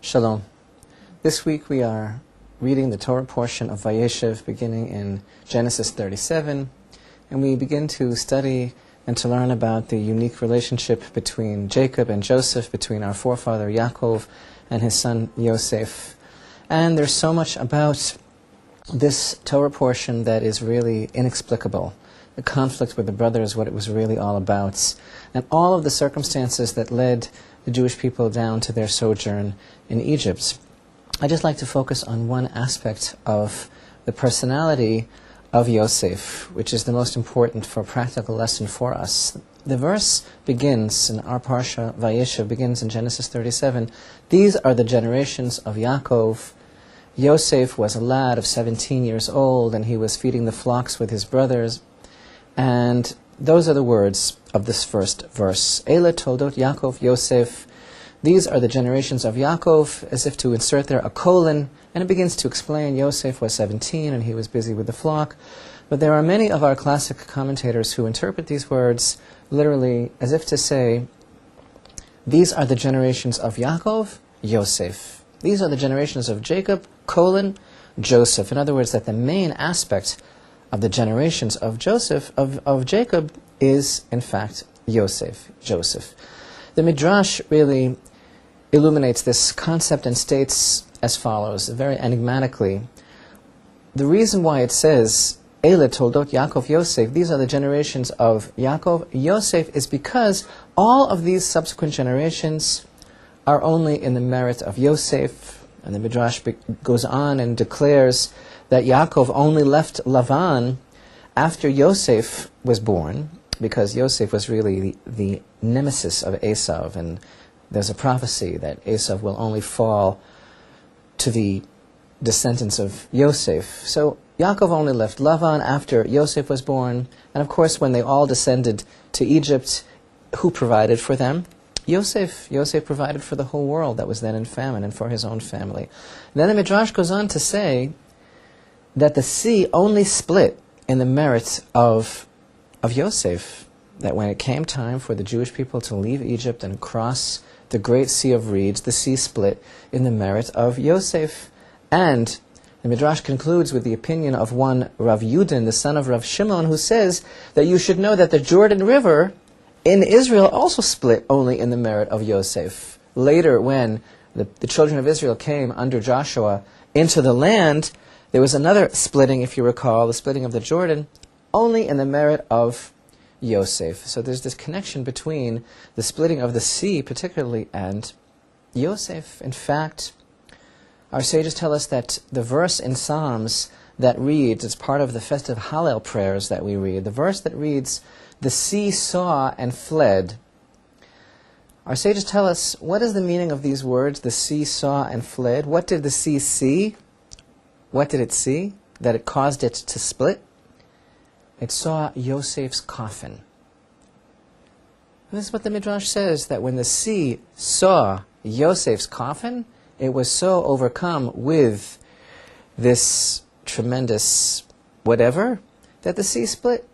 Shalom. This week we are reading the Torah portion of Vayeshev beginning in Genesis 37, and we begin to study and to learn about the unique relationship between Jacob and Joseph, between our forefather Yaakov and his son Yosef. And there's so much about this Torah portion that is really inexplicable. The conflict with the brothers, what it was really all about, and all of the circumstances that led the Jewish people down to their sojourn in Egypt. I'd just like to focus on one aspect of the personality of Yosef, which is the most important for a practical lesson for us. The verse begins in our parsha, Vayeshev, begins in Genesis 37. These are the generations of Yaakov. Yosef was a lad of 17 years old, and he was feeding the flocks with his brothers. And those are the words of this first verse. Ele toldot Yaakov Yosef. These are the generations of Yaakov, as if to insert there a colon, and it begins to explain Yosef was 17 and he was busy with the flock. But there are many of our classic commentators who interpret these words literally as if to say, these are the generations of Yaakov, Yosef. These are the generations of Jacob, colon, Joseph. In other words, that the main aspect of the generations of Jacob is, in fact, Joseph. The Midrash really illuminates this concept and states as follows, very enigmatically. The reason why it says, Ele toldot Yaakov Yosef, these are the generations of Yaakov, Yosef, is because all of these subsequent generations are only in the merit of Yosef. And the Midrash goes on and declares that Yaakov only left Lavan after Yosef was born, because Yosef was really the nemesis of Esav, and there's a prophecy that Esav will only fall to the descendants of Yosef. So Yaakov only left Lavan after Yosef was born, and of course when they all descended to Egypt, who provided for them? Yosef. Yosef provided for the whole world that was then in famine and for his own family. And then the Midrash goes on to say that the sea only split in the merit of Yosef, that when it came time for the Jewish people to leave Egypt and cross the great sea of reeds, the sea split in the merit of Yosef. And the Midrash concludes with the opinion of one Rav Yudin, the son of Rav Shimon, who says that you should know that the Jordan River in Israel also split only in the merit of Yosef. Later, when the children of Israel came under Joshua into the land, there was another splitting, if you recall, the splitting of the Jordan, only in the merit of Yosef. So there's this connection between the splitting of the sea, particularly, and Yosef. In fact, our sages tell us that the verse in Psalms that reads, it's part of the festive Hallel prayers that we read, the verse that reads, the sea saw and fled. Our sages tell us, what is the meaning of these words, the sea saw and fled? What did the sea see? What did it see that it caused it to split? It saw Yosef's coffin. And this is what the Midrash says, that when the sea saw Yosef's coffin, it was so overcome with this tremendous whatever that the sea split.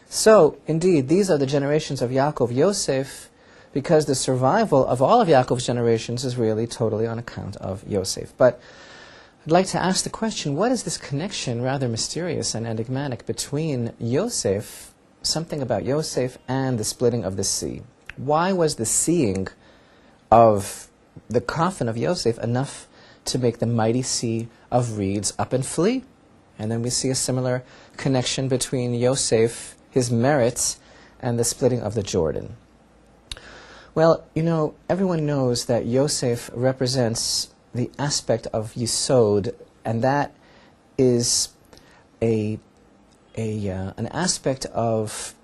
So, indeed, these are the generations of Yaakov, Yosef, because the survival of all of Yaakov's generations is really totally on account of Yosef. But I'd like to ask the question, what is this connection, rather mysterious and enigmatic, between Yosef, something about Yosef, and the splitting of the sea? Why was the seeing of the coffin of Yosef enough to make the mighty sea of reeds up and flee? And then we see a similar connection between Yosef, his merits, and the splitting of the Jordan. Well, everyone knows that Yosef represents the aspect of Yisod, and that is an aspect of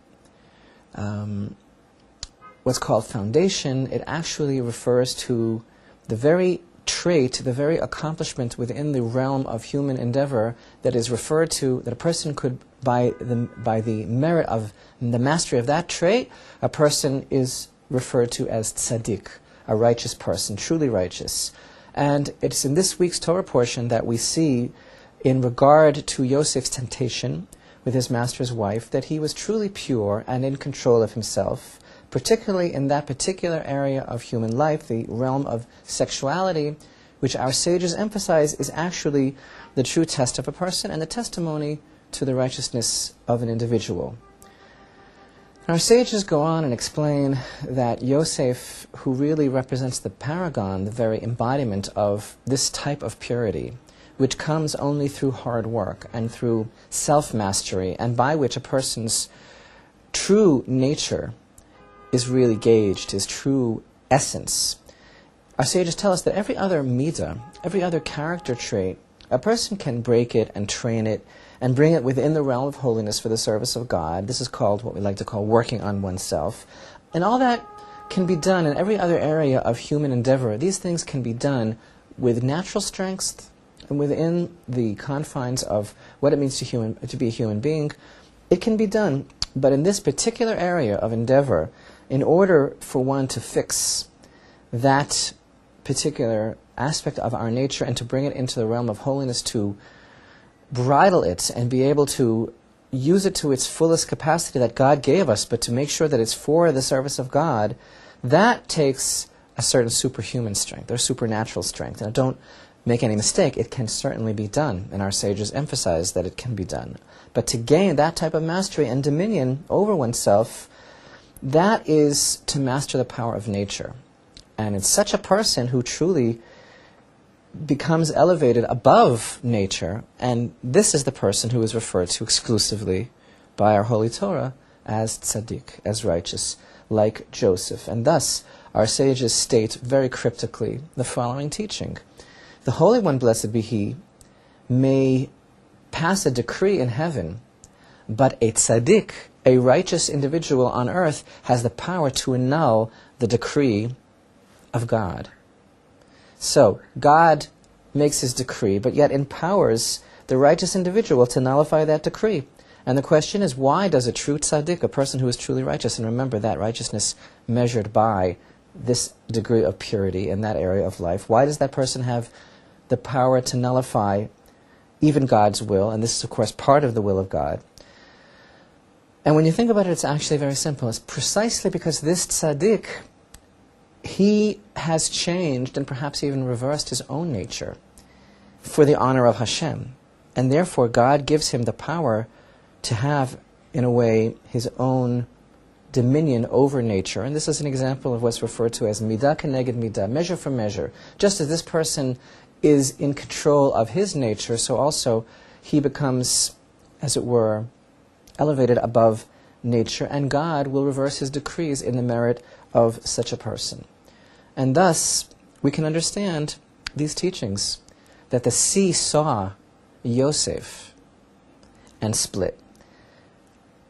what's called foundation. It actually refers to the very trait, the very accomplishment within the realm of human endeavor that is referred to, that a person could, by the merit of the mastery of that trait, a person is referred to as tzaddik, a righteous person, truly righteous. And it's in this week's Torah portion that we see, in regard to Yosef's temptation with his master's wife, that he was truly pure and in control of himself, particularly in that particular area of human life, the realm of sexuality, which our sages emphasize is actually the true test of a person and the testimony to the righteousness of an individual. Our sages go on and explain that Yosef, who really represents the paragon, the very embodiment of this type of purity, which comes only through hard work and through self-mastery, and by which a person's true nature is really gauged, his true essence. Our sages tell us that every other midah, every other character trait, a person can break it and train it and bring it within the realm of holiness for the service of God. This is called what we like to call working on oneself. And all that can be done in every other area of human endeavor. These things can be done with natural strength and within the confines of what it means to be a human being. It can be done, but in this particular area of endeavor, in order for one to fix that particular aspect of our nature and to bring it into the realm of holiness, to bridle it and be able to use it to its fullest capacity that God gave us, but to make sure that it's for the service of God, that takes a certain superhuman strength or supernatural strength. And don't make any mistake, it can certainly be done, and our sages emphasize that it can be done. But to gain that type of mastery and dominion over oneself, that is to master the power of nature. And it's such a person who truly becomes elevated above nature, and this is the person who is referred to exclusively by our Holy Torah as tzaddik, as righteous, like Joseph. And thus, our sages state very cryptically the following teaching. The Holy One, blessed be He, may pass a decree in heaven, but a tzaddik, a righteous individual on earth, has the power to annul the decree of God. So, God makes His decree, but yet empowers the righteous individual to nullify that decree. And the question is, why does a true tzaddik, a person who is truly righteous, and remember that righteousness measured by this degree of purity in that area of life, why does that person have the power to nullify even God's will? And this is, of course, part of the will of God. And when you think about it, it's actually very simple. It's precisely because this tzaddik, he has changed and perhaps even reversed his own nature for the honor of Hashem. And therefore, God gives him the power to have, in a way, his own dominion over nature. And this is an example of what's referred to as midah keneged midah, measure for measure. Just as this person is in control of his nature, so also he becomes, as it were, elevated above nature, and God will reverse His decrees in the merit of such a person. And thus, we can understand these teachings, that the sea saw Yosef and split.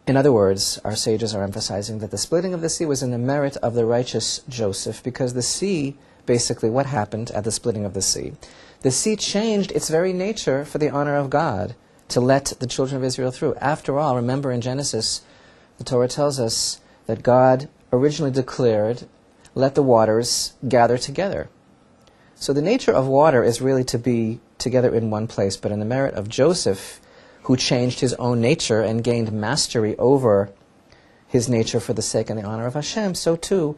In other words, our sages are emphasizing that the splitting of the sea was in the merit of the righteous Joseph, because the sea, basically what happened at the splitting of the sea? The sea changed its very nature for the honor of God, to let the children of Israel through. After all, remember in Genesis, the Torah tells us that God originally declared, let the waters gather together. So the nature of water is really to be together in one place, but in the merit of Joseph, who changed his own nature and gained mastery over his nature for the sake and the honor of Hashem, so too,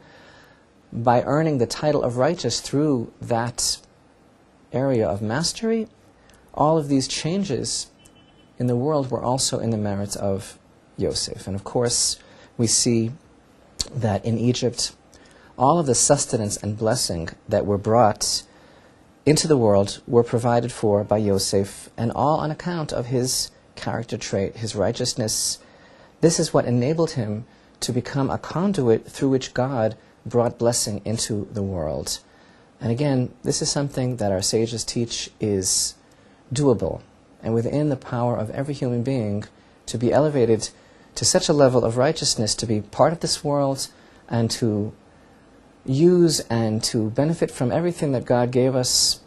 by earning the title of righteous through that area of mastery, all of these changes in the world were also in the merits of Yosef. And of course, we see that in Egypt, all of the sustenance and blessing that were brought into the world were provided for by Yosef, and all on account of his character trait, his righteousness. This is what enabled him to become a conduit through which God brought blessing into the world. And again, this is something that our sages teach is doable, and within the power of every human being to be elevated to such a level of righteousness, to be part of this world and to use and to benefit from everything that God gave us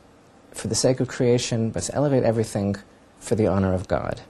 for the sake of creation, but to elevate everything for the honor of God.